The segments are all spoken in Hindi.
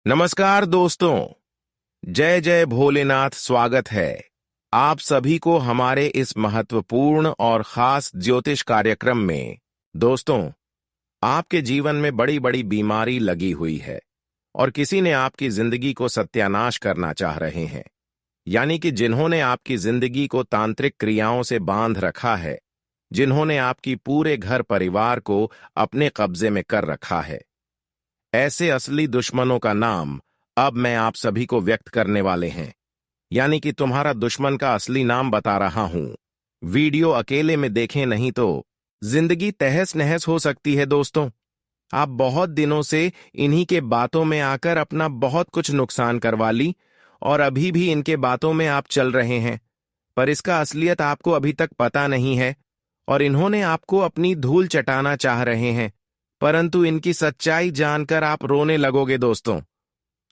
नमस्कार दोस्तों। जय जय भोलेनाथ। स्वागत है आप सभी को हमारे इस महत्वपूर्ण और खास ज्योतिष कार्यक्रम में। दोस्तों, आपके जीवन में बड़ी बड़ी बीमारी लगी हुई है और किसी ने आपकी जिंदगी को सत्यानाश करना चाह रहे हैं, यानी कि जिन्होंने आपकी जिंदगी को तांत्रिक क्रियाओं से बांध रखा है, जिन्होंने आपकी पूरे घर परिवार को अपने कब्जे में कर रखा है। ऐसे असली दुश्मनों का नाम अब मैं आप सभी को व्यक्त करने वाले हैं, यानी कि तुम्हारा दुश्मन का असली नाम बता रहा हूं। वीडियो अकेले में देखें, नहीं तो जिंदगी तहस नहस हो सकती है। दोस्तों, आप बहुत दिनों से इन्हीं के बातों में आकर अपना बहुत कुछ नुकसान करवा ली और अभी भी इनके बातों में आप चल रहे हैं, पर इसका असलियत आपको अभी तक पता नहीं है और इन्होंने आपको अपनी धूल चटाना चाह रहे हैं, परंतु इनकी सच्चाई जानकर आप रोने लगोगे। दोस्तों,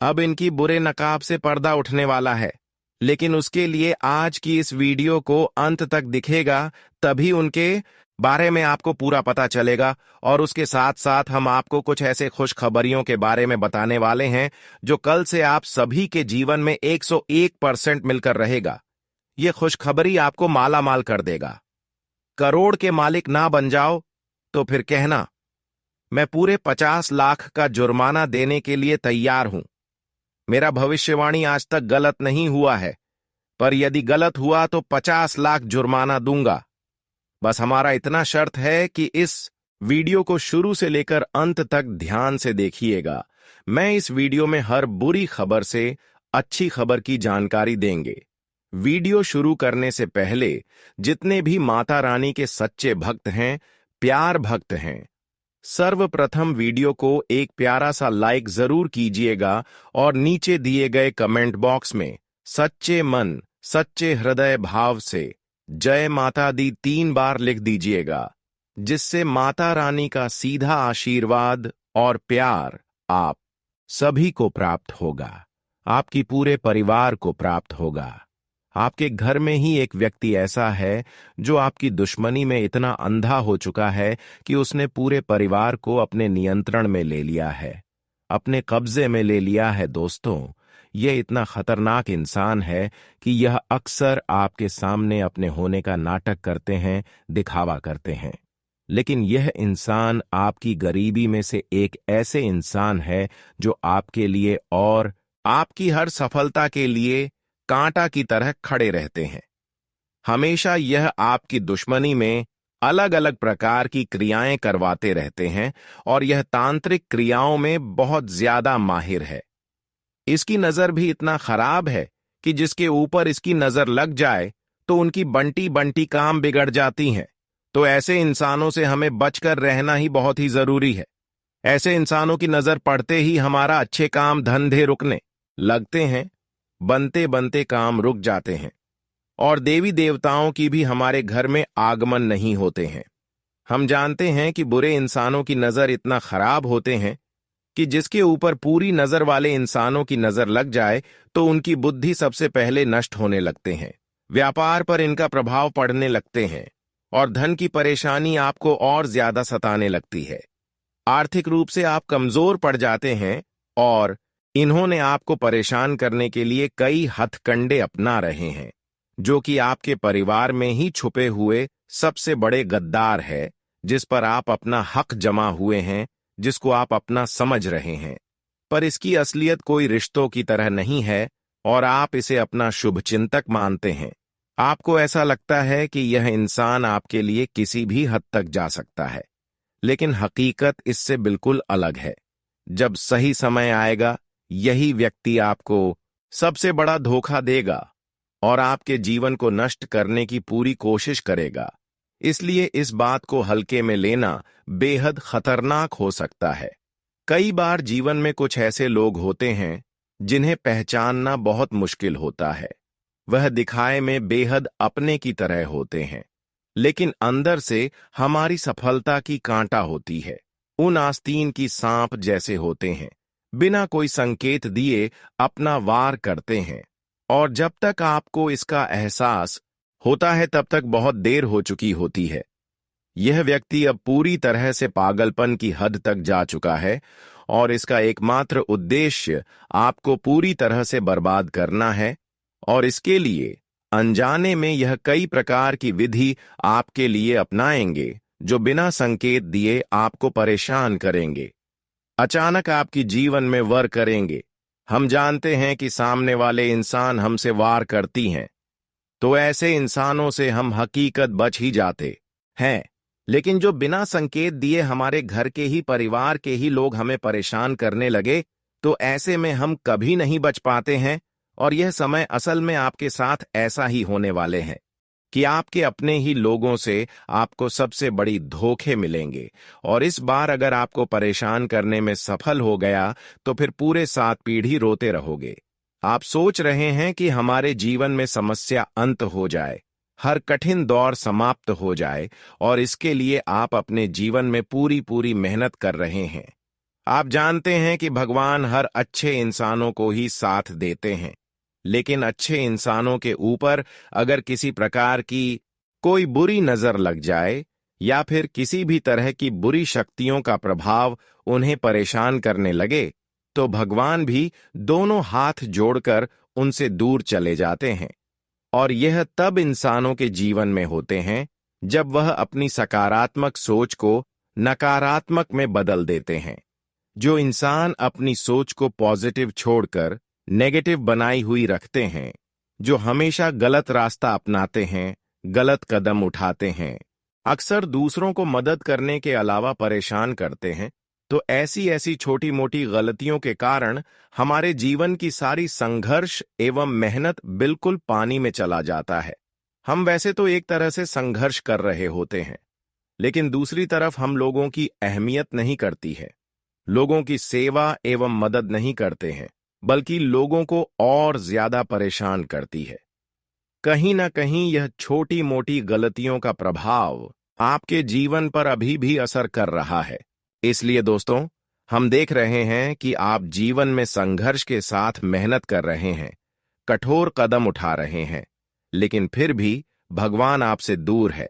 अब इनकी बुरे नकाब से पर्दा उठने वाला है, लेकिन उसके लिए आज की इस वीडियो को अंत तक दिखेगा, तभी उनके बारे में आपको पूरा पता चलेगा। और उसके साथ साथ हम आपको कुछ ऐसे खुशखबरियों के बारे में बताने वाले हैं जो कल से आप सभी के जीवन में 101% मिलकर रहेगा। ये खुशखबरी आपको माला माल कर देगा। करोड़ के मालिक ना बन जाओ तो फिर कहना, मैं पूरे 50 लाख का जुर्माना देने के लिए तैयार हूं। मेरा भविष्यवाणी आज तक गलत नहीं हुआ है, पर यदि गलत हुआ तो 50 लाख जुर्माना दूंगा। बस हमारा इतना शर्त है कि इस वीडियो को शुरू से लेकर अंत तक ध्यान से देखिएगा। मैं इस वीडियो में हर बुरी खबर से अच्छी खबर की जानकारी देंगे। वीडियो शुरू करने से पहले जितने भी माता रानी के सच्चे भक्त हैं, प्यार भक्त हैं, सर्वप्रथम वीडियो को एक प्यारा सा लाइक जरूर कीजिएगा और नीचे दिए गए कमेंट बॉक्स में सच्चे मन सच्चे हृदय भाव से जय माता दी 3 बार लिख दीजिएगा, जिससे माता रानी का सीधा आशीर्वाद और प्यार आप सभी को प्राप्त होगा, आपकी पूरे परिवार को प्राप्त होगा। आपके घर में ही एक व्यक्ति ऐसा है जो आपकी दुश्मनी में इतना अंधा हो चुका है कि उसने पूरे परिवार को अपने नियंत्रण में ले लिया है, अपने कब्जे में ले लिया है। दोस्तों, यह इतना खतरनाक इंसान है कि यह अक्सर आपके सामने अपने होने का नाटक करते हैं, दिखावा करते हैं, लेकिन यह इंसान आपकी गरीबी में से एक ऐसे इंसान है जो आपके लिए और आपकी हर सफलता के लिए कांटा की तरह खड़े रहते हैं। हमेशा यह आपकी दुश्मनी में अलग अलग प्रकार की क्रियाएं करवाते रहते हैं और यह तांत्रिक क्रियाओं में बहुत ज्यादा माहिर है। इसकी नजर भी इतना खराब है कि जिसके ऊपर इसकी नजर लग जाए तो उनकी बंटी बंटी काम बिगड़ जाती हैं। तो ऐसे इंसानों से हमें बचकर रहना ही बहुत ही जरूरी है। ऐसे इंसानों की नजर पड़ते ही हमारा अच्छे काम धंधे रुकने लगते हैं, बनते बनते काम रुक जाते हैं और देवी देवताओं की भी हमारे घर में आगमन नहीं होते हैं। हम जानते हैं कि बुरे इंसानों की नजर इतना खराब होते हैं कि जिसके ऊपर पूरी नजर वाले इंसानों की नजर लग जाए तो उनकी बुद्धि सबसे पहले नष्ट होने लगते हैं, व्यापार पर इनका प्रभाव पड़ने लगते हैं और धन की परेशानी आपको और ज्यादा सताने लगती है। आर्थिक रूप से आप कमजोर पड़ जाते हैं और इन्होंने आपको परेशान करने के लिए कई हथकंडे अपना रहे हैं, जो कि आपके परिवार में ही छुपे हुए सबसे बड़े गद्दार है, जिस पर आप अपना हक जमा हुए हैं, जिसको आप अपना समझ रहे हैं, पर इसकी असलियत कोई रिश्तों की तरह नहीं है और आप इसे अपना शुभचिंतक मानते हैं। आपको ऐसा लगता है कि यह इंसान आपके लिए किसी भी हद तक जा सकता है, लेकिन हकीकत इससे बिल्कुल अलग है। जब सही समय आएगा, यही व्यक्ति आपको सबसे बड़ा धोखा देगा और आपके जीवन को नष्ट करने की पूरी कोशिश करेगा। इसलिए इस बात को हल्के में लेना बेहद खतरनाक हो सकता है। कई बार जीवन में कुछ ऐसे लोग होते हैं जिन्हें पहचानना बहुत मुश्किल होता है। वह दिखाए में बेहद अपने की तरह होते हैं, लेकिन अंदर से हमारी सफलता की कांटा होती है। उन आस्तीन की सांप जैसे होते हैं, बिना कोई संकेत दिए अपना वार करते हैं और जब तक आपको इसका एहसास होता है तब तक बहुत देर हो चुकी होती है। यह व्यक्ति अब पूरी तरह से पागलपन की हद तक जा चुका है और इसका एकमात्र उद्देश्य आपको पूरी तरह से बर्बाद करना है। और इसके लिए अनजाने में यह कई प्रकार की विधि आपके लिए अपनाएंगे जो बिना संकेत दिए आपको परेशान करेंगे, अचानक आपकी जीवन में वार करेंगे। हम जानते हैं कि सामने वाले इंसान हमसे वार करती हैं, तो ऐसे इंसानों से हम हकीकत बच ही जाते हैं। लेकिन जो बिना संकेत दिए हमारे घर के ही परिवार के ही लोग हमें परेशान करने लगे, तो ऐसे में हम कभी नहीं बच पाते हैं। और यह समय असल में आपके साथ ऐसा ही होने वाले हैं कि आपके अपने ही लोगों से आपको सबसे बड़ी धोखे मिलेंगे। और इस बार अगर आपको परेशान करने में सफल हो गया तो फिर पूरे 7 पीढ़ी रोते रहोगे। आप सोच रहे हैं कि हमारे जीवन में समस्या अंत हो जाए, हर कठिन दौर समाप्त हो जाए, और इसके लिए आप अपने जीवन में पूरी पूरी मेहनत कर रहे हैं। आप जानते हैं कि भगवान हर अच्छे इंसानों को ही साथ देते हैं, लेकिन अच्छे इंसानों के ऊपर अगर किसी प्रकार की कोई बुरी नजर लग जाए या फिर किसी भी तरह की बुरी शक्तियों का प्रभाव उन्हें परेशान करने लगे, तो भगवान भी दोनों हाथ जोड़कर उनसे दूर चले जाते हैं। और यह तब इंसानों के जीवन में होते हैं जब वह अपनी सकारात्मक सोच को नकारात्मक में बदल देते हैं। जो इंसान अपनी सोच को पॉजिटिव छोड़कर नेगेटिव बनाई हुई रखते हैं, जो हमेशा गलत रास्ता अपनाते हैं, गलत कदम उठाते हैं, अक्सर दूसरों को मदद करने के अलावा परेशान करते हैं, तो ऐसी ऐसी छोटी मोटी गलतियों के कारण हमारे जीवन की सारी संघर्ष एवं मेहनत बिल्कुल पानी में चला जाता है। हम वैसे तो एक तरह से संघर्ष कर रहे होते हैं, लेकिन दूसरी तरफ हम लोगों की अहमियत नहीं करती है, लोगों की सेवा एवं मदद नहीं करते हैं, बल्कि लोगों को और ज्यादा परेशान करती है। कहीं ना कहीं यह छोटी मोटी गलतियों का प्रभाव आपके जीवन पर अभी भी असर कर रहा है। इसलिए दोस्तों, हम देख रहे हैं कि आप जीवन में संघर्ष के साथ मेहनत कर रहे हैं, कठोर कदम उठा रहे हैं, लेकिन फिर भी भगवान आपसे दूर है।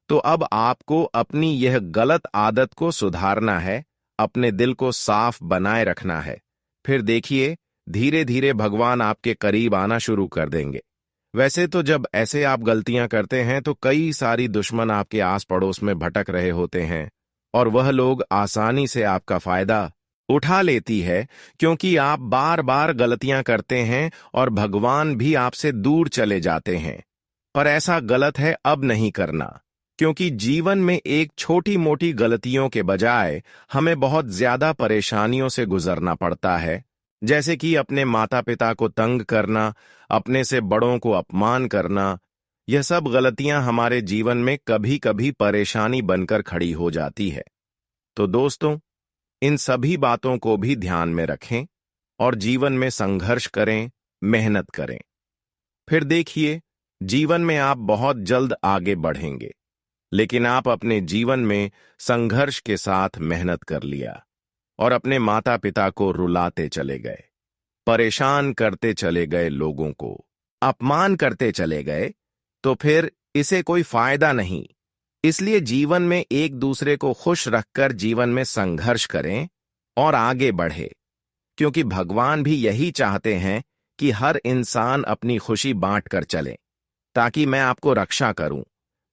तो अब आपको अपनी यह गलत आदत को सुधारना है, अपने दिल को साफ बनाए रखना है। फिर देखिए, धीरे धीरे भगवान आपके करीब आना शुरू कर देंगे। वैसे तो जब ऐसे आप गलतियां करते हैं तो कई सारी दुश्मन आपके आस पड़ोस में भटक रहे होते हैं, और वह लोग आसानी से आपका फायदा उठा लेती है, क्योंकि आप बार बार गलतियां करते हैं और भगवान भी आपसे दूर चले जाते हैं। पर ऐसा गलत है अब नहीं करना, क्योंकि जीवन में एक छोटी मोटी गलतियों के बजाय हमें बहुत ज्यादा परेशानियों से गुजरना पड़ता है, जैसे कि अपने माता पिता को तंग करना, अपने से बड़ों को अपमान करना। यह सब गलतियां हमारे जीवन में कभी कभी परेशानी बनकर खड़ी हो जाती है। तो दोस्तों, इन सभी बातों को भी ध्यान में रखें और जीवन में संघर्ष करें, मेहनत करें। फिर देखिए, जीवन में आप बहुत जल्द आगे बढ़ेंगे। लेकिन आप अपने जीवन में संघर्ष के साथ मेहनत कर लिया और अपने माता पिता को रुलाते चले गए, परेशान करते चले गए, लोगों को अपमान करते चले गए, तो फिर इसे कोई फायदा नहीं। इसलिए जीवन में एक दूसरे को खुश रखकर जीवन में संघर्ष करें और आगे बढ़े, क्योंकि भगवान भी यही चाहते हैं कि हर इंसान अपनी खुशी बांटकर चले, ताकि मैं आपको रक्षा करूं,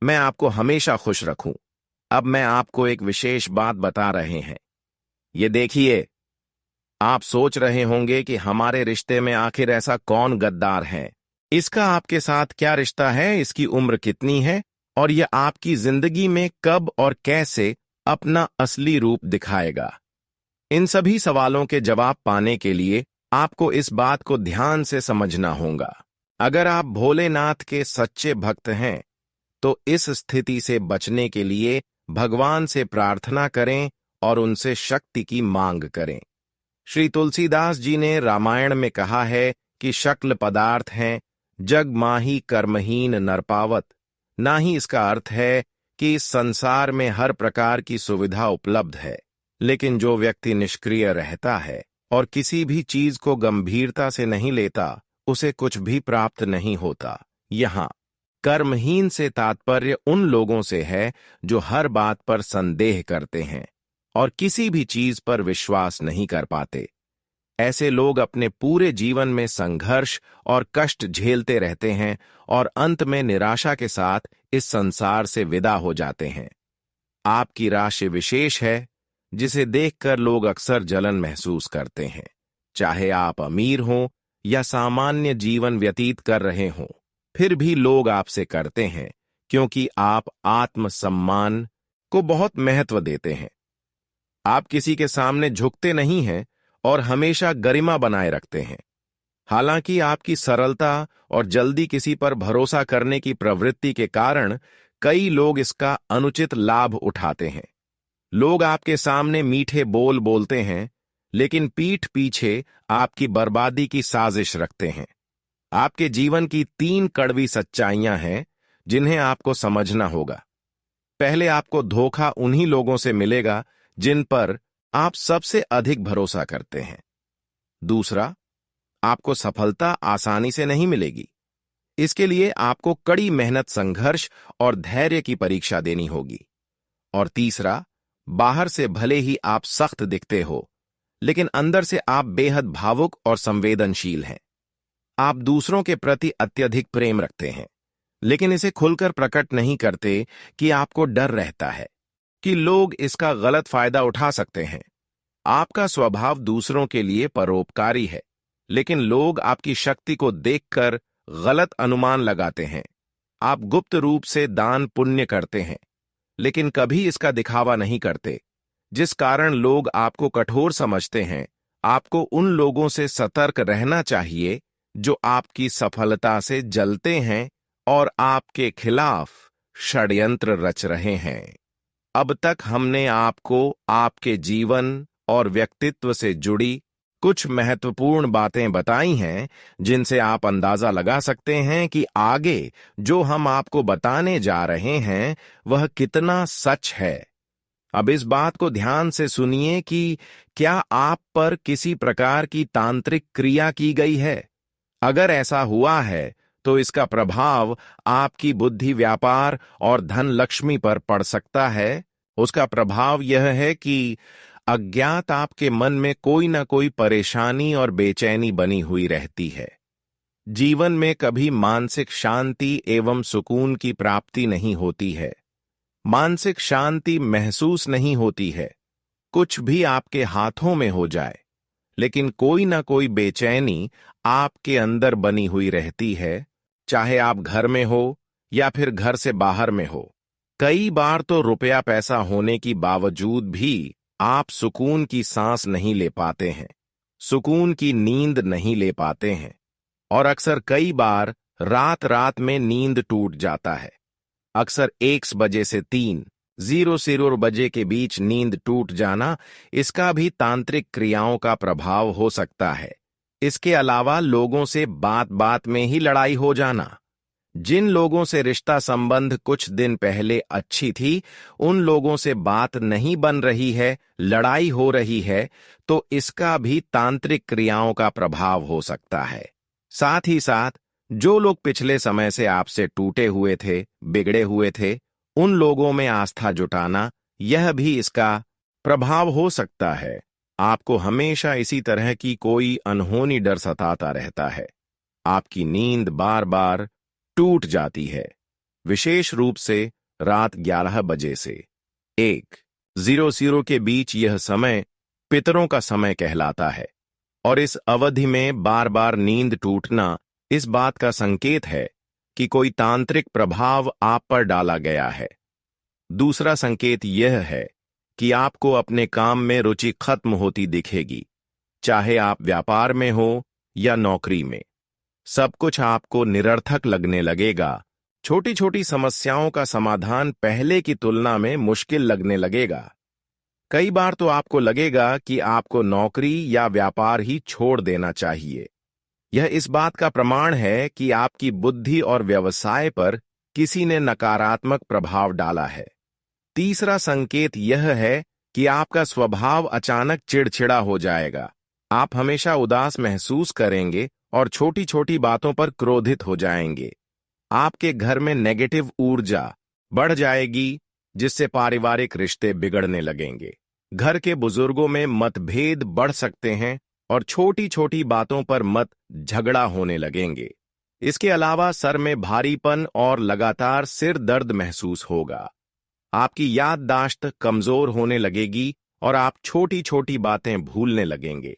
मैं आपको हमेशा खुश रखूं। अब मैं आपको एक विशेष बात बता रहे हैं। ये देखिए, आप सोच रहे होंगे कि हमारे रिश्ते में आखिर ऐसा कौन गद्दार है, इसका आपके साथ क्या रिश्ता है, इसकी उम्र कितनी है, और यह आपकी जिंदगी में कब और कैसे अपना असली रूप दिखाएगा। इन सभी सवालों के जवाब पाने के लिए आपको इस बात को ध्यान से समझना होगा। अगर आप भोलेनाथ के सच्चे भक्त हैं, तो इस स्थिति से बचने के लिए भगवान से प्रार्थना करें और उनसे शक्ति की मांग करें। श्री तुलसीदास जी ने रामायण में कहा है कि शक्ल पदार्थ हैं, जग माही कर्महीन नर पावत। ना ही इसका अर्थ है कि इस संसार में हर प्रकार की सुविधा उपलब्ध है, लेकिन जो व्यक्ति निष्क्रिय रहता है और किसी भी चीज को गंभीरता से नहीं लेता, उसे कुछ भी प्राप्त नहीं होता। यहाँ कर्महीन से तात्पर्य उन लोगों से है जो हर बात पर संदेह करते हैं, और किसी भी चीज पर विश्वास नहीं कर पाते। ऐसे लोग अपने पूरे जीवन में संघर्ष और कष्ट झेलते रहते हैं और अंत में निराशा के साथ इस संसार से विदा हो जाते हैं। आपकी राशि विशेष है, जिसे देखकर लोग अक्सर जलन महसूस करते हैं। चाहे आप अमीर हों या सामान्य जीवन व्यतीत कर रहे हों, फिर भी लोग आपसे करते हैं, क्योंकि आप आत्मसम्मान को बहुत महत्व देते हैं। आप किसी के सामने झुकते नहीं हैं और हमेशा गरिमा बनाए रखते हैं। हालांकि आपकी सरलता और जल्दी किसी पर भरोसा करने की प्रवृत्ति के कारण कई लोग इसका अनुचित लाभ उठाते हैं। लोग आपके सामने मीठे बोल बोलते हैं, लेकिन पीठ पीछे आपकी बर्बादी की साजिश रखते हैं। आपके जीवन की 3 कड़वी सच्चाइयां हैं, जिन्हें आपको समझना होगा। पहले, आपको धोखा उन्हीं लोगों से मिलेगा जिन पर आप सबसे अधिक भरोसा करते हैं। दूसरा, आपको सफलता आसानी से नहीं मिलेगी। इसके लिए आपको कड़ी मेहनत, संघर्ष और धैर्य की परीक्षा देनी होगी। और तीसरा, बाहर से भले ही आप सख्त दिखते हो, लेकिन अंदर से आप बेहद भावुक और संवेदनशील हैं। आप दूसरों के प्रति अत्यधिक प्रेम रखते हैं, लेकिन इसे खुलकर प्रकट नहीं करते कि आपको डर रहता है कि लोग इसका गलत फायदा उठा सकते हैं। आपका स्वभाव दूसरों के लिए परोपकारी है, लेकिन लोग आपकी शक्ति को देखकर गलत अनुमान लगाते हैं। आप गुप्त रूप से दान पुण्य करते हैं, लेकिन कभी इसका दिखावा नहीं करते, जिस कारण लोग आपको कठोर समझते हैं। आपको उन लोगों से सतर्क रहना चाहिए जो आपकी सफलता से जलते हैं और आपके खिलाफ षड्यंत्र रच रहे हैं। अब तक हमने आपको आपके जीवन और व्यक्तित्व से जुड़ी कुछ महत्वपूर्ण बातें बताई हैं, जिनसे आप अंदाजा लगा सकते हैं कि आगे जो हम आपको बताने जा रहे हैं वह कितना सच है। अब इस बात को ध्यान से सुनिए कि क्या आप पर किसी प्रकार की तांत्रिक क्रिया की गई है। अगर ऐसा हुआ है, तो इसका प्रभाव आपकी बुद्धि, व्यापार और धन लक्ष्मी पर पड़ सकता है। उसका प्रभाव यह है कि अज्ञात आपके मन में कोई ना कोई परेशानी और बेचैनी बनी हुई रहती है। जीवन में कभी मानसिक शांति एवं सुकून की प्राप्ति नहीं होती है। मानसिक शांति महसूस नहीं होती है। कुछ भी आपके हाथों में हो जाए, लेकिन कोई ना कोई बेचैनी आपके अंदर बनी हुई रहती है, चाहे आप घर में हो या फिर घर से बाहर में हो। कई बार तो रुपया पैसा होने की बावजूद भी आप सुकून की सांस नहीं ले पाते हैं, सुकून की नींद नहीं ले पाते हैं, और अक्सर कई बार रात रात में नींद टूट जाता है। अक्सर 1 बजे से 3:00 बजे के बीच नींद टूट जाना, इसका भी तांत्रिक क्रियाओं का प्रभाव हो सकता है। इसके अलावा लोगों से बात बात में ही लड़ाई हो जाना। जिन लोगों से रिश्ता संबंध कुछ दिन पहले अच्छी थी, उन लोगों से बात नहीं बन रही है, लड़ाई हो रही है, तो इसका भी तांत्रिक क्रियाओं का प्रभाव हो सकता है। साथ ही साथ जो लोग पिछले समय से आपसे टूटे हुए थे, बिगड़े हुए थे, उन लोगों में आस्था जुटाना, यह भी इसका प्रभाव हो सकता है। आपको हमेशा इसी तरह की कोई अनहोनी डर सताता रहता है। आपकी नींद बार बार टूट जाती है, विशेष रूप से रात 11 बजे से 1:00 के बीच। यह समय पितरों का समय कहलाता है, और इस अवधि में बार बार नींद टूटना इस बात का संकेत है कि कोई तांत्रिक प्रभाव आप पर डाला गया है। दूसरा संकेत यह है कि आपको अपने काम में रुचि खत्म होती दिखेगी, चाहे आप व्यापार में हो या नौकरी में। सब कुछ आपको निरर्थक लगने लगेगा। छोटी छोटी समस्याओं का समाधान पहले की तुलना में मुश्किल लगने लगेगा। कई बार तो आपको लगेगा कि आपको नौकरी या व्यापार ही छोड़ देना चाहिए। यह इस बात का प्रमाण है कि आपकी बुद्धि और व्यवसाय पर किसी ने नकारात्मक प्रभाव डाला है। तीसरा संकेत यह है कि आपका स्वभाव अचानक चिड़चिड़ा हो जाएगा। आप हमेशा उदास महसूस करेंगे और छोटी छोटी बातों पर क्रोधित हो जाएंगे। आपके घर में नेगेटिव ऊर्जा बढ़ जाएगी, जिससे पारिवारिक रिश्ते बिगड़ने लगेंगे। घर के बुजुर्गों में मतभेद बढ़ सकते हैं और छोटी छोटी बातों पर मत झगड़ा होने लगेंगे। इसके अलावा सर में भारीपन और लगातार सिर दर्द महसूस होगा। आपकी याददाश्त कमजोर होने लगेगी और आप छोटी छोटी बातें भूलने लगेंगे।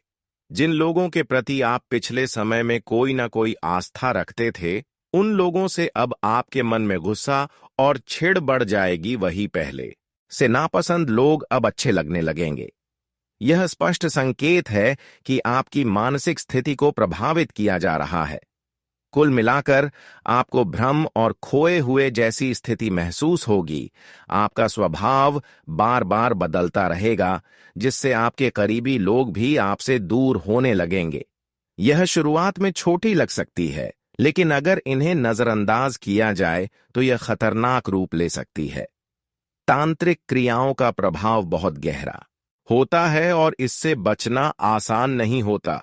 जिन लोगों के प्रति आप पिछले समय में कोई ना कोई आस्था रखते थे, उन लोगों से अब आपके मन में गुस्सा और छिड़ बढ़ जाएगी। वही पहले से नापसंद लोग अब अच्छे लगने लगेंगे। यह स्पष्ट संकेत है कि आपकी मानसिक स्थिति को प्रभावित किया जा रहा है। कुल मिलाकर आपको भ्रम और खोए हुए जैसी स्थिति महसूस होगी। आपका स्वभाव बार बार बदलता रहेगा, जिससे आपके करीबी लोग भी आपसे दूर होने लगेंगे। यह शुरुआत में छोटी लग सकती है, लेकिन अगर इन्हें नजरअंदाज किया जाए तो यह खतरनाक रूप ले सकती है। तांत्रिक क्रियाओं का प्रभाव बहुत गहरा होता है और इससे बचना आसान नहीं होता,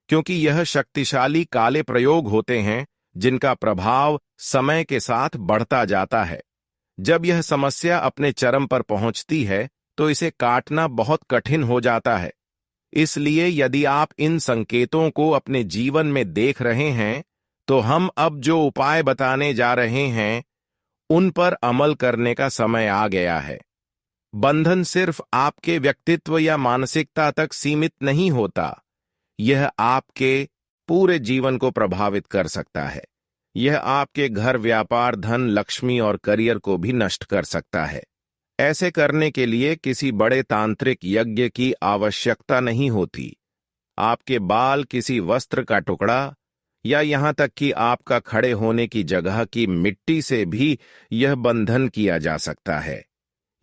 क्योंकि यह शक्तिशाली काले प्रयोग होते हैं जिनका प्रभाव समय के साथ बढ़ता जाता है। जब यह समस्या अपने चरम पर पहुंचती है तो इसे काटना बहुत कठिन हो जाता है। इसलिए यदि आप इन संकेतों को अपने जीवन में देख रहे हैं, तो हम अब जो उपाय बताने जा रहे हैं उन पर अमल करने का समय आ गया है। बंधन सिर्फ आपके व्यक्तित्व या मानसिकता तक सीमित नहीं होता, यह आपके पूरे जीवन को प्रभावित कर सकता है। यह आपके घर, व्यापार, धन, लक्ष्मी और करियर को भी नष्ट कर सकता है। ऐसे करने के लिए किसी बड़े तांत्रिक यज्ञ की आवश्यकता नहीं होती। आपके बाल, किसी वस्त्र का टुकड़ा या यहां तक कि आपका खड़े होने की जगह की मिट्टी से भी यह बंधन किया जा सकता है।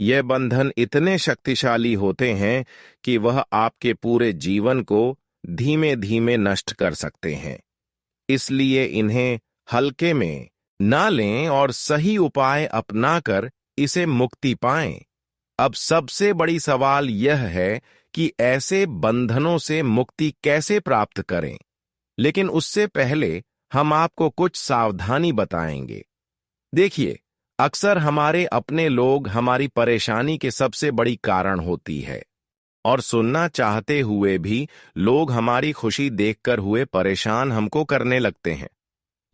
यह बंधन इतने शक्तिशाली होते हैं कि वह आपके पूरे जीवन को धीमे धीमे नष्ट कर सकते हैं। इसलिए इन्हें हल्के में ना लें और सही उपाय अपनाकर इसे मुक्ति पाएं। अब सबसे बड़ी सवाल यह है कि ऐसे बंधनों से मुक्ति कैसे प्राप्त करें। लेकिन उससे पहले हम आपको कुछ सावधानी बताएंगे। देखिए, अक्सर हमारे अपने लोग हमारी परेशानी के सबसे बड़ी कारण होती है, और सुनना चाहते हुए भी लोग हमारी खुशी देखकर हुए परेशान हमको करने लगते हैं।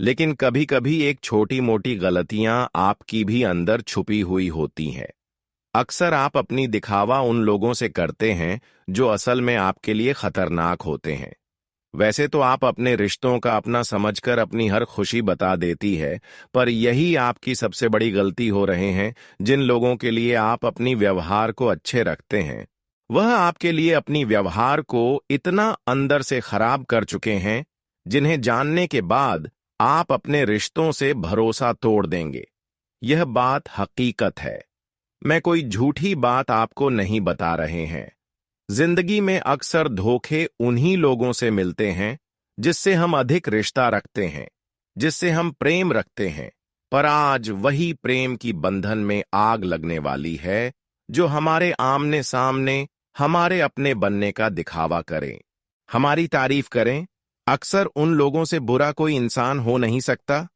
लेकिन कभी कभी एक छोटी मोटी गलतियां आपकी भी अंदर छुपी हुई होती हैं। अक्सर आप अपनी दिखावा उन लोगों से करते हैं जो असल में आपके लिए खतरनाक होते हैं। वैसे तो आप अपने रिश्तों का अपना समझकर अपनी हर खुशी बता देती है, पर यही आपकी सबसे बड़ी गलती हो रहे हैं। जिन लोगों के लिए आप अपनी व्यवहार को अच्छे रखते हैं, वह आपके लिए अपनी व्यवहार को इतना अंदर से खराब कर चुके हैं, जिन्हें जानने के बाद आप अपने रिश्तों से भरोसा तोड़ देंगे। यह बात हकीकत है। मैं कोई झूठी बात आपको नहीं बता रहे हैं। जिंदगी में अक्सर धोखे उन्हीं लोगों से मिलते हैं जिससे हम अधिक रिश्ता रखते हैं, जिससे हम प्रेम रखते हैं, पर आज वही प्रेम की बंधन में आग लगने वाली है जो हमारे आमने सामने हमारे अपने बनने का दिखावा करें, हमारी तारीफ करें। अक्सर उन लोगों से बुरा कोई इंसान हो नहीं सकता।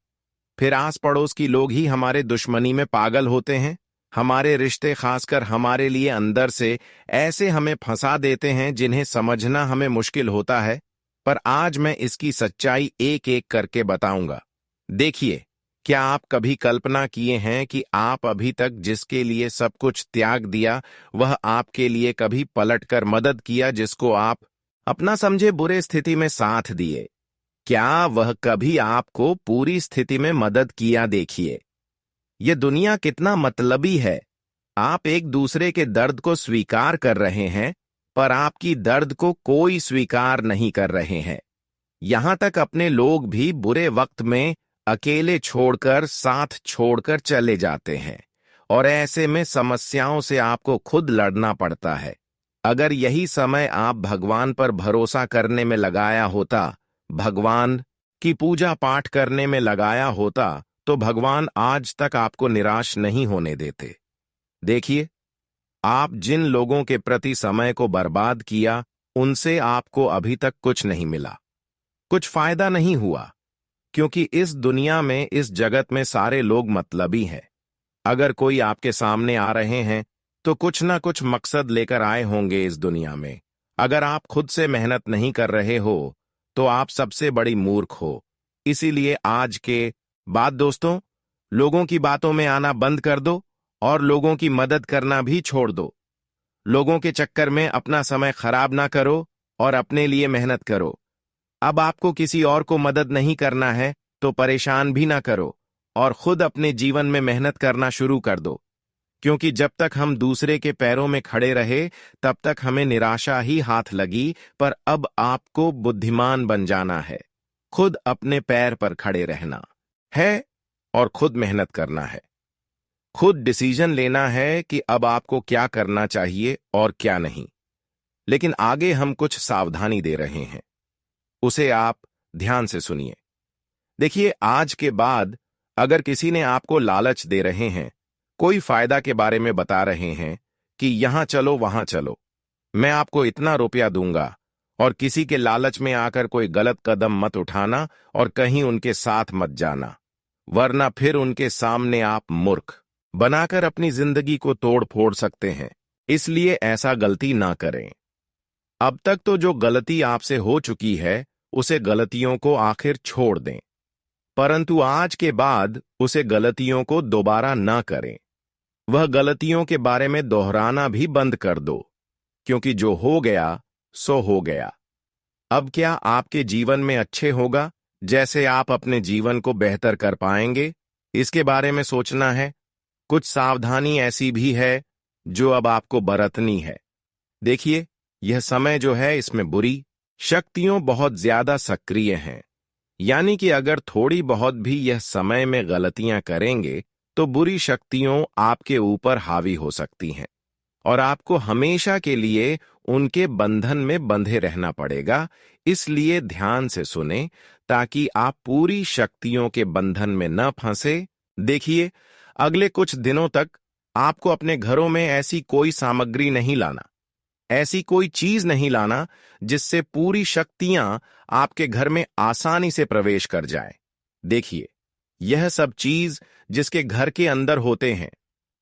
फिर आस पड़ोस की लोग ही हमारे दुश्मनी में पागल होते हैं। हमारे रिश्ते, खासकर हमारे लिए, अंदर से ऐसे हमें फंसा देते हैं जिन्हें समझना हमें मुश्किल होता है। पर आज मैं इसकी सच्चाई एक एक करके बताऊंगा। देखिए, क्या आप कभी कल्पना किए हैं कि आप अभी तक जिसके लिए सब कुछ त्याग दिया, वह आपके लिए कभी पलटकर मदद किया? जिसको आप अपना समझे बुरे स्थिति में साथ दिए, क्या वह कभी आपको पूरी स्थिति में मदद किया? देखिए, यह दुनिया कितना मतलबी है। आप एक दूसरे के दर्द को स्वीकार कर रहे हैं, पर आपकी दर्द को कोई स्वीकार नहीं कर रहे हैं। यहां तक अपने लोग भी बुरे वक्त में अकेले छोड़कर, साथ छोड़कर चले जाते हैं, और ऐसे में समस्याओं से आपको खुद लड़ना पड़ता है। अगर यही समय आप भगवान पर भरोसा करने में लगाया होता, भगवान की पूजा पाठ करने में लगाया होता, तो भगवान आज तक आपको निराश नहीं होने देते। देखिए, आप जिन लोगों के प्रति समय को बर्बाद किया, उनसे आपको अभी तक कुछ नहीं मिला, कुछ फायदा नहीं हुआ, क्योंकि इस दुनिया में, इस जगत में सारे लोग मतलबी हैं। अगर कोई आपके सामने आ रहे हैं तो कुछ ना कुछ मकसद लेकर आए होंगे इस दुनिया में। अगर आप खुद से मेहनत नहीं कर रहे हो तो आप सबसे बड़ी मूर्ख हो। इसीलिए आज के बाद दोस्तों, लोगों की बातों में आना बंद कर दो और लोगों की मदद करना भी छोड़ दो। लोगों के चक्कर में अपना समय खराब ना करो और अपने लिए मेहनत करो। अब आपको किसी और को मदद नहीं करना है तो परेशान भी ना करो और खुद अपने जीवन में मेहनत करना शुरू कर दो, क्योंकि जब तक हम दूसरे के पैरों में खड़े रहे तब तक हमें निराशा ही हाथ लगी। पर अब आपको बुद्धिमान बन जाना है, खुद अपने पैर पर खड़े रहना है और खुद मेहनत करना है। खुद डिसीजन लेना है कि अब आपको क्या करना चाहिए और क्या नहीं। लेकिन आगे हम कुछ सावधानी दे रहे हैं, उसे आप ध्यान से सुनिए। देखिए, आज के बाद अगर किसी ने आपको लालच दे रहे हैं, कोई फायदा के बारे में बता रहे हैं कि यहां चलो वहां चलो, मैं आपको इतना रुपया दूंगा, और किसी के लालच में आकर कोई गलत कदम मत उठाना और कहीं उनके साथ मत जाना, वरना फिर उनके सामने आप मूर्ख बनाकर अपनी जिंदगी को तोड़ फोड़ सकते हैं। इसलिए ऐसा गलती ना करें। अब तक तो जो गलती आपसे हो चुकी है उसे गलतियों को आखिर छोड़ दें, परंतु आज के बाद उसे गलतियों को दोबारा ना करें। वह गलतियों के बारे में दोहराना भी बंद कर दो, क्योंकि जो हो गया सो हो गया। अब क्या आपके जीवन में अच्छे होगा, जैसे आप अपने जीवन को बेहतर कर पाएंगे, इसके बारे में सोचना है। कुछ सावधानी ऐसी भी है जो अब आपको बरतनी है। देखिए, यह समय जो है इसमें बुरी शक्तियां बहुत ज्यादा सक्रिय हैं, यानी कि अगर थोड़ी बहुत भी यह समय में गलतियां करेंगे तो बुरी शक्तियों आपके ऊपर हावी हो सकती हैं और आपको हमेशा के लिए उनके बंधन में बंधे रहना पड़ेगा। इसलिए ध्यान से सुने ताकि आप पूरी शक्तियों के बंधन में न फंसे। देखिए, अगले कुछ दिनों तक आपको अपने घरों में ऐसी कोई सामग्री नहीं लाना, ऐसी कोई चीज नहीं लाना जिससे पूरी शक्तियां आपके घर में आसानी से प्रवेश कर जाए। देखिए, यह सब चीज जिसके घर के अंदर होते हैं,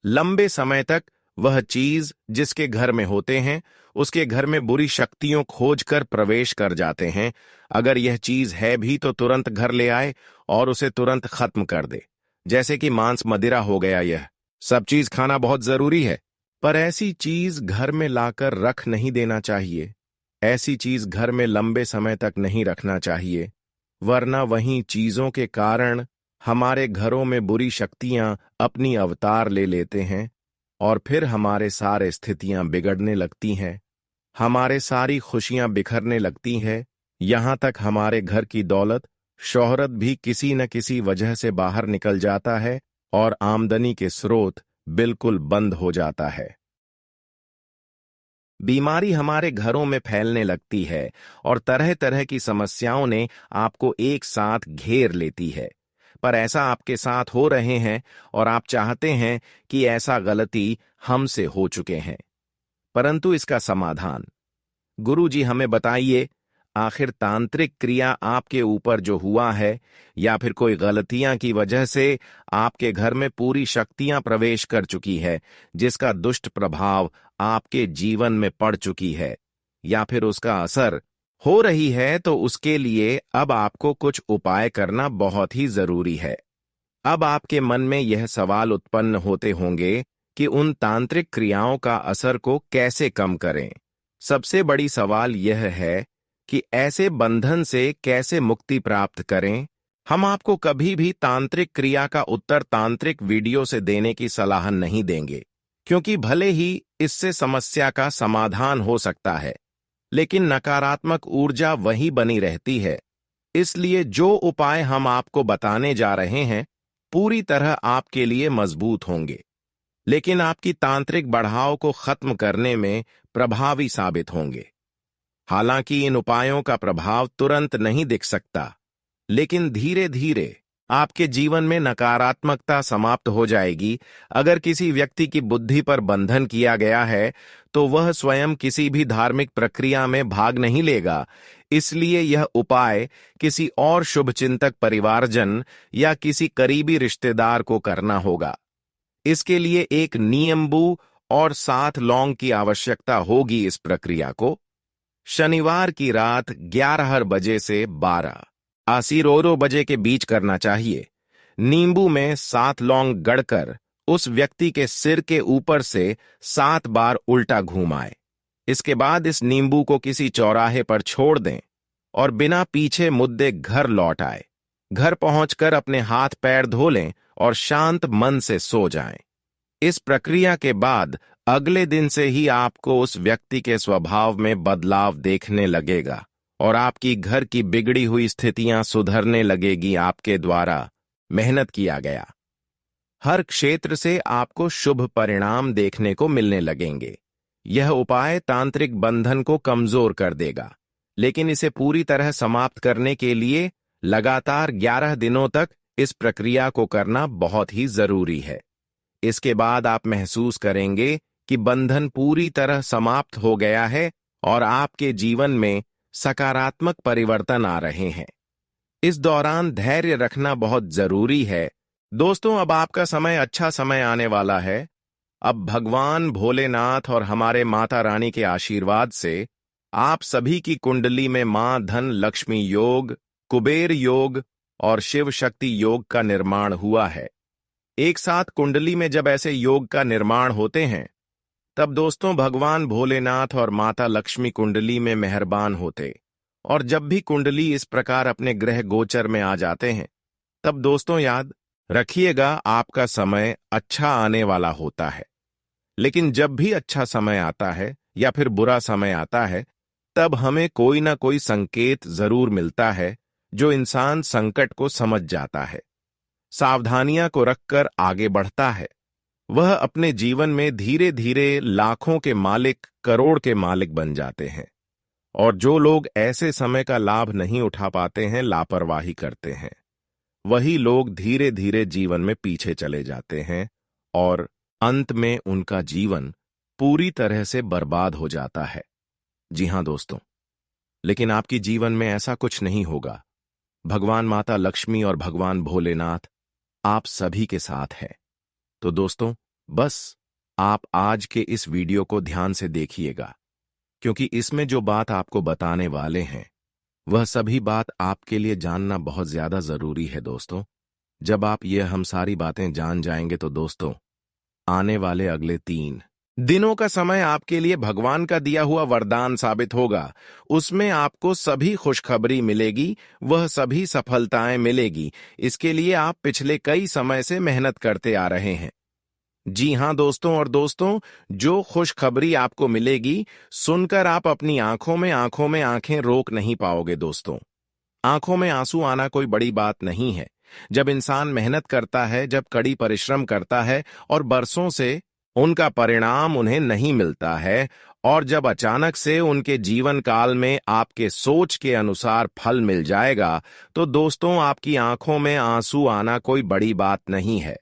लंबे समय तक वह चीज जिसके घर में होते हैं उसके घर में बुरी शक्तियों खोजकर प्रवेश कर जाते हैं। अगर यह चीज है भी तो तुरंत घर ले आए और उसे तुरंत खत्म कर दे। जैसे कि मांस मदिरा हो गया, यह सब चीज खाना बहुत जरूरी है, पर ऐसी चीज घर में लाकर रख नहीं देना चाहिए। ऐसी चीज घर में लंबे समय तक नहीं रखना चाहिए, वरना वहीं चीजों के कारण हमारे घरों में बुरी शक्तियां अपनी अवतार ले लेते हैं और फिर हमारे सारे स्थितियां बिगड़ने लगती हैं, हमारे सारी खुशियां बिखरने लगती हैं, यहां तक हमारे घर की दौलत शोहरत भी किसी न किसी वजह से बाहर निकल जाता है और आमदनी के स्रोत बिल्कुल बंद हो जाता है। बीमारी हमारे घरों में फैलने लगती है और तरह तरह की समस्याओं ने आपको एक साथ घेर लेती है। पर ऐसा आपके साथ हो रहे हैं और आप चाहते हैं कि ऐसा गलती हमसे हो चुके हैं, परंतु इसका समाधान गुरुजी हमें बताइए। आखिर तांत्रिक क्रिया आपके ऊपर जो हुआ है या फिर कोई गलतियां की वजह से आपके घर में पूरी शक्तियां प्रवेश कर चुकी है, जिसका दुष्ट प्रभाव आपके जीवन में पड़ चुकी है, या फिर उसका असर हो रही है, तो उसके लिए अब आपको कुछ उपाय करना बहुत ही जरूरी है। अब आपके मन में यह सवाल उत्पन्न होते होंगे कि उन तांत्रिक क्रियाओं का असर को कैसे कम करें। सबसे बड़ी सवाल यह है कि ऐसे बंधन से कैसे मुक्ति प्राप्त करें। हम आपको कभी भी तांत्रिक क्रिया का उत्तर तांत्रिक वीडियो से देने की सलाह नहीं देंगे, क्योंकि भले ही इससे समस्या का समाधान हो सकता है, लेकिन नकारात्मक ऊर्जा वही बनी रहती है। इसलिए जो उपाय हम आपको बताने जा रहे हैं पूरी तरह आपके लिए मजबूत होंगे, लेकिन आपकी तांत्रिक बढ़ाव को खत्म करने में प्रभावी साबित होंगे। हालांकि इन उपायों का प्रभाव तुरंत नहीं दिख सकता, लेकिन धीरे धीरे आपके जीवन में नकारात्मकता समाप्त हो जाएगी। अगर किसी व्यक्ति की बुद्धि पर बंधन किया गया है तो वह स्वयं किसी भी धार्मिक प्रक्रिया में भाग नहीं लेगा। इसलिए यह उपाय किसी और शुभचिंतक परिवारजन या किसी करीबी रिश्तेदार को करना होगा। इसके लिए एक नींबू और 7 लौंग की आवश्यकता होगी। इस प्रक्रिया को शनिवार की रात 11 बजे से 12 बजे के बीच करना चाहिए। नींबू में 7 लौंग गड़कर उस व्यक्ति के सिर के ऊपर से 7 बार उल्टा घुमाए। इसके बाद इस नींबू को किसी चौराहे पर छोड़ दें और बिना पीछे मुद्दे घर लौट आए। घर पहुंचकर अपने हाथ पैर धो लें और शांत मन से सो जाएं। इस प्रक्रिया के बाद अगले दिन से ही आपको उस व्यक्ति के स्वभाव में बदलाव देखने लगेगा और आपकी घर की बिगड़ी हुई स्थितियां सुधरने लगेगी। आपके द्वारा मेहनत किया गया हर क्षेत्र से आपको शुभ परिणाम देखने को मिलने लगेंगे। यह उपाय तांत्रिक बंधन को कमजोर कर देगा, लेकिन इसे पूरी तरह समाप्त करने के लिए लगातार 11 दिनों तक इस प्रक्रिया को करना बहुत ही जरूरी है। इसके बाद आप महसूस करेंगे कि बंधन पूरी तरह समाप्त हो गया है और आपके जीवन में सकारात्मक परिवर्तन आ रहे हैं। इस दौरान धैर्य रखना बहुत जरूरी है। दोस्तों, अब आपका अच्छा समय आने वाला है। अब भगवान भोलेनाथ और हमारे माता रानी के आशीर्वाद से आप सभी की कुंडली में मां धन लक्ष्मी योग, कुबेर योग और शिव शक्ति योग का निर्माण हुआ है। एक साथ कुंडली में जब ऐसे योग का निर्माण होते हैं, तब दोस्तों भगवान भोलेनाथ और माता लक्ष्मी कुंडली में मेहरबान होते। और जब भी कुंडली इस प्रकार अपने ग्रह गोचर में आ जाते हैं, तब दोस्तों याद रखिएगा आपका समय अच्छा आने वाला होता है। लेकिन जब भी अच्छा समय आता है या फिर बुरा समय आता है, तब हमें कोई ना कोई संकेत जरूर मिलता है जो इंसान संकट को समझ जाता है, सावधानियां को रखकर आगे बढ़ता है। वह अपने जीवन में धीरे धीरे लाखों के मालिक, करोड़ के मालिक बन जाते हैं। और जो लोग ऐसे समय का लाभ नहीं उठा पाते हैं, लापरवाही करते हैं, वही लोग धीरे धीरे जीवन में पीछे चले जाते हैं और अंत में उनका जीवन पूरी तरह से बर्बाद हो जाता है। जी हां दोस्तों, लेकिन आपकी जीवन में ऐसा कुछ नहीं होगा। भगवान माता लक्ष्मी और भगवान भोलेनाथ आप सभी के साथ है। तो दोस्तों, बस आप आज के इस वीडियो को ध्यान से देखिएगा, क्योंकि इसमें जो बात आपको बताने वाले हैं वह सभी बात आपके लिए जानना बहुत ज्यादा जरूरी है। दोस्तों, जब आप हम सारी बातें जान जाएंगे तो दोस्तों आने वाले अगले 3 दिनों का समय आपके लिए भगवान का दिया हुआ वरदान साबित होगा। उसमें आपको सभी खुशखबरी मिलेगी, वह सभी सफलताएं मिलेगी। इसके लिए आप पिछले कई समय से मेहनत करते आ रहे हैं। जी हां दोस्तों, और दोस्तों जो खुशखबरी आपको मिलेगी सुनकर आप अपनी आंखों में आंखें रोक नहीं पाओगे। दोस्तों, आंखों में आंसू आना कोई बड़ी बात नहीं है। जब इंसान मेहनत करता है, जब कड़ी परिश्रम करता है और बरसों से उनका परिणाम उन्हें नहीं मिलता है, और जब अचानक से उनके जीवन काल में आपके सोच के अनुसार फल मिल जाएगा, तो दोस्तों आपकी आंखों में आंसू आना कोई बड़ी बात नहीं है।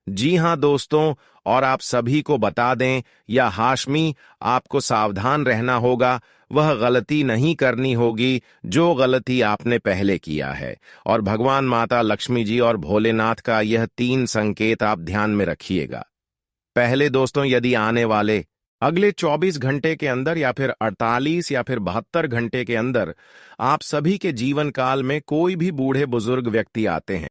जी हां दोस्तों, और आप सभी को बता दें या हाशमी, आपको सावधान रहना होगा। वह गलती नहीं करनी होगी जो गलती आपने पहले किया है। और भगवान माता लक्ष्मी जी और भोलेनाथ का यह 3 संकेत आप ध्यान में रखिएगा। पहले दोस्तों, यदि आने वाले अगले 24 घंटे के अंदर या फिर 48 या फिर 72 घंटे के अंदर आप सभी के जीवन काल में कोई भी बूढ़े बुजुर्ग व्यक्ति आते हैं,